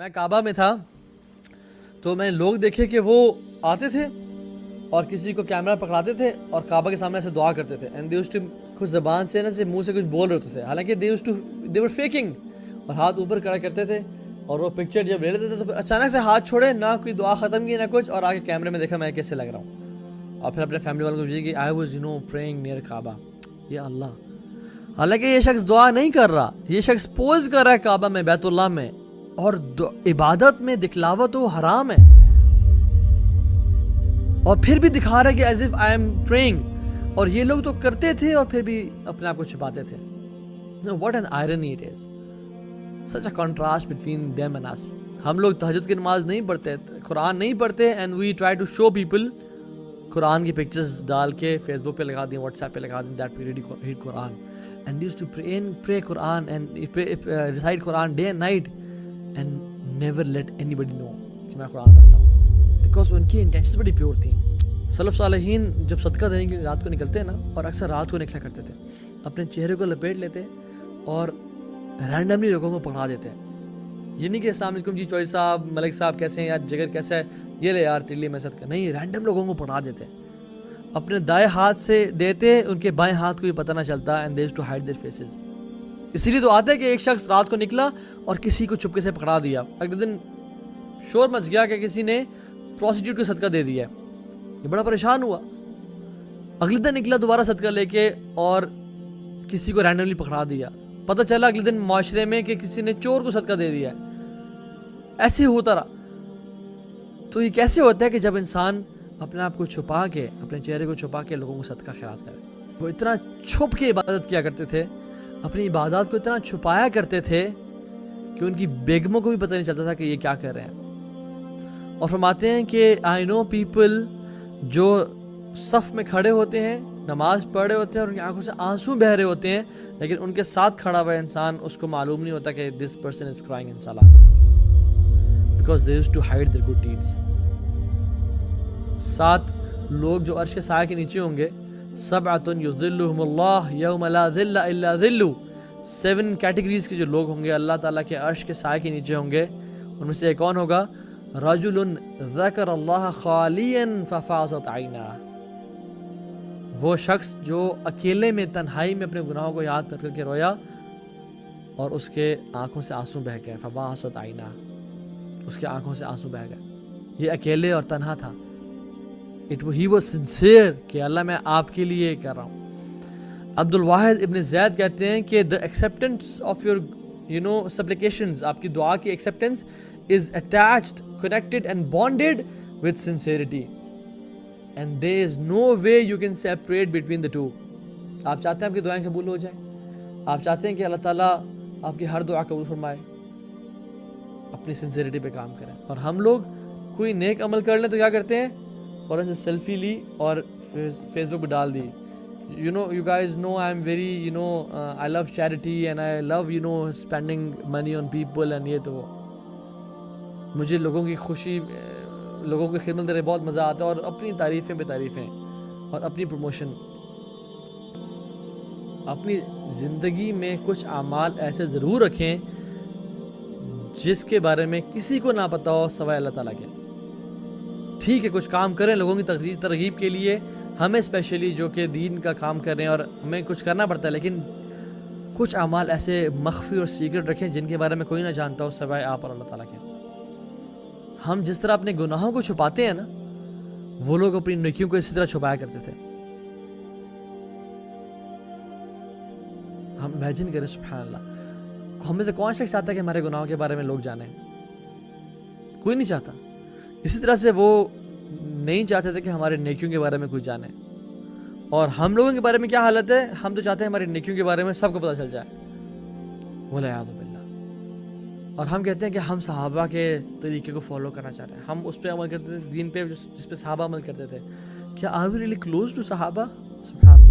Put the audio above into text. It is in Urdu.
میں کعبہ میں تھا تو میں نے لوگ دیکھے کہ وہ آتے تھے اور کسی کو کیمرہ پکڑاتے تھے اور کعبہ کے سامنے سے دعا کرتے تھے اینڈ دے یوزڈ ٹو کچھ زبان سے نا سے منہ سے کچھ بول رہے ہوتے تھے، حالانکہ دے ور فیکنگ، اور ہاتھ اوپر کھڑا کرتے تھے اور وہ پکچر جب لے لیتے تھے تو اچانک سے ہاتھ چھوڑے، نہ کوئی دعا ختم کی نہ کچھ، اور آگے کیمرے میں دیکھا میں کیسے لگ رہا ہوں، اور پھر اپنے فیملی والوں کو بھیجی کہ آئی واز پریئنگ نیئر کعبہ. یا اللہ، حالانکہ یہ شخص دعا نہیں کر رہا، یہ شخص پوز کر رہا ہے کعبہ میں، بیت اللہ میں، اور عبادت میں دکھلاوا تو حرام ہے، اور پھر بھی دکھا رہا ہے کہ as if I am praying، اور یہ لوگ تو کرتے تھے اور پھر بھی اپنے آپ کو چھپاتے تھے. What an irony it is. Such a contrast between them and us. ہم لوگ تہجد کی نماز نہیں پڑھتے، قرآن نہیں پڑھتے، and we try to show people قرآن کی پکچرز ڈال کے فیس بک پہ لگا دیں، واٹس ایپ پہ لگا دیں that we read Quran and used to pray Quran and recite Quran day and night and never let anybody know کہ میں قرآن پڑھتا ہوں، because ان کی انٹینشنز بڑی پیور تھیں. سلف صالحین جب صدقہ دینے کے لیے رات کو نکلتے ہیں نا، اور اکثر رات کو نکلا کرتے تھے، اپنے چہرے کو لپیٹ لیتے اور رینڈملی لوگوں کو پکڑا دیتے ہیں. یہ نہیں کہ السلام علیکم جی چوہدری صاحب، ملک صاحب کیسے ہیں یار، جگر کیسا ہے، یہ لے یار تیلی میں صدقہ، نہیں، رینڈم لوگوں کو پکڑا دیتے ہیں، اپنے دائیں ہاتھ سے دیتے، ان کے بائیں ہاتھ کو بھی پتہ نہ چلتا، and they used to hide their faces. اسی لیے تو آتا ہے کہ ایک شخص رات کو نکلا اور کسی کو چپکے سے پکڑا دیا، اگلے دن شور مچ گیا کہ کسی نے پروسٹیٹیوٹ کو صدقہ دے دیا ہے، یہ بڑا پریشان ہوا. اگلے دن نکلا دوبارہ صدقہ لے کے اور کسی کو رینڈملی پکڑا دیا، پتہ چلا اگلے دن معاشرے میں کہ کسی نے چور کو صدقہ دے دیا ہے. ایسے ہوتا رہا. تو یہ کیسے ہوتا ہے کہ جب انسان اپنے آپ کو چھپا کے، اپنے چہرے کو چھپا کے لوگوں کو صدقہ خیرات کرے. وہ اتنا چھپ کے عبادت کیا کرتے تھے، اپنی عبادات کو اتنا چھپایا کرتے تھے کہ ان کی بیگموں کو بھی پتہ نہیں چلتا تھا کہ یہ کیا کر رہے ہیں. اور فرماتے ہیں کہ آئی نو پیپل جو صف میں کھڑے ہوتے ہیں، نماز پڑھ رہے ہوتے ہیں اور ان کی آنکھوں سے آنسو بہہ رہے ہوتے ہیں، لیکن ان کے ساتھ کھڑا ہوا انسان، اس کو معلوم نہیں ہوتا کہ this person is crying in صلاۃ، because they used to hide their good deeds. 7 لوگ جو عرش کے سائے کے نیچے ہوں گے، سبعۃ یظلھم اللہ یوم لا ظل الا ظلہ، 7 کیٹیگریز کے جو لوگ ہوں گے اللہ تعالیٰ کے عرش کے سائے کے نیچے ہوں گے. ان میں سے ایک کون ہوگا؟ رجل ذکر اللہ خالیا ففاضت عیناہ، وہ شخص جو اکیلے میں تنہائی میں اپنے گناہوں کو یاد کر کے رویا اور اس کے آنکھوں سے آنسو بہہ گئے. ففاضت عیناہ، اس کے آنکھوں سے آنسو بہہ گئے. یہ اکیلے اور تنہا تھا. He was sincere کہ اللہ میں آپ کے لیے کر رہا ہوں. عبد الواحد ابن زید کہتے ہیں کہ the acceptance of your supplications، آپ کی دعا کی acceptance is attached, connected and bonded with sincerity and there is no way you can separate between the two. آپ چاہتے ہیں آپ کی دعائیں قبول ہو جائیں، آپ چاہتے ہیں کہ اللہ تعالیٰ آپ کی ہر دعا قبول فرمائے، اپنی سنسیریٹی پہ کام کریں. اور ہم لوگ کوئی نیک عمل کر لیں تو کیا کرتے ہیں؟ فوراً سے سیلفی لی اور فیس بک پہ ڈال دی. You guys know I'm very I love charity and I love spending money on people and یہ تو مجھے لوگوں کی خوشی، لوگوں کی خدمت کرنے بہت مزہ آتا ہے، اور اپنی تعریفیں بے تعریفیں اور اپنی پروموشن. اپنی زندگی میں کچھ اعمال ایسے ضرور رکھیں جس کے بارے میں کسی کو نہ پتہ ہو سوائے اللہ تعالیٰ کے. ٹھیک ہے کچھ کام کریں لوگوں کی ترغیب کے لیے، ہمیں اسپیشلی جو کہ دین کا کام کر رہے ہیں اور ہمیں کچھ کرنا پڑتا ہے، لیکن کچھ اعمال ایسے مخفی اور سیکرٹ رکھیں جن کے بارے میں کوئی نہ جانتا ہو سوائے آپ اور اللہ تعالیٰ کے. ہم جس طرح اپنے گناہوں کو چھپاتے ہیں نا، وہ لوگ اپنی نیکیوں کو اسی طرح چھپایا کرتے تھے. ہم امیجن کریں، سبحان اللہ، ہم میں سے کون شخص چاہتا ہے کہ ہمارے گناہوں کے بارے میں لوگ جانیں؟ کوئی نہیں چاہتا. اسی طرح سے وہ نہیں چاہتے تھے کہ ہمارے نیکیوں کے بارے میں کوئی جانے. اور ہم لوگوں کے بارے میں کیا حالت ہے؟ ہم تو چاہتے ہیں ہماری نیکیوں کے بارے میں سب کو پتہ چل جائے، والعیاذ باللہ. اور ہم کہتے ہیں کہ ہم صحابہ کے طریقے کو فالو کرنا چاہ رہے ہیں، ہم اس پہ عمل کرتے تھے، دین پہ جس پہ صحابہ عمل کرتے تھے. کیا are we really close to صحابہ؟ سبحان اللہ.